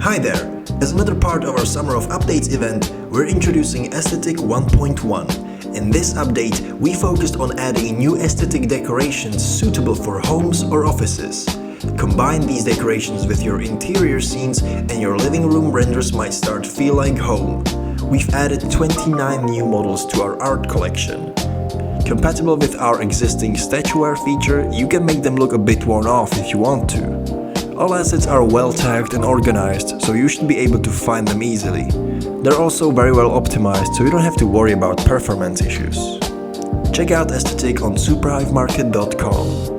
Hi there! As another part of our Summer of Updates event, we're introducing aesthetic 1.1. In this update, we focused on adding new aesthetic decorations suitable for homes or offices. Combine these decorations with your interior scenes and your living room renders might start to feel like home. We've added 29 new models to our art collection. Compatible with our existing statuary feature, you can make them look a bit worn off if you want to. All assets are well tagged and organized, so you should be able to find them easily. They're also very well optimized, so you don't have to worry about performance issues. Check out aesthetiq on superhivemarket.com.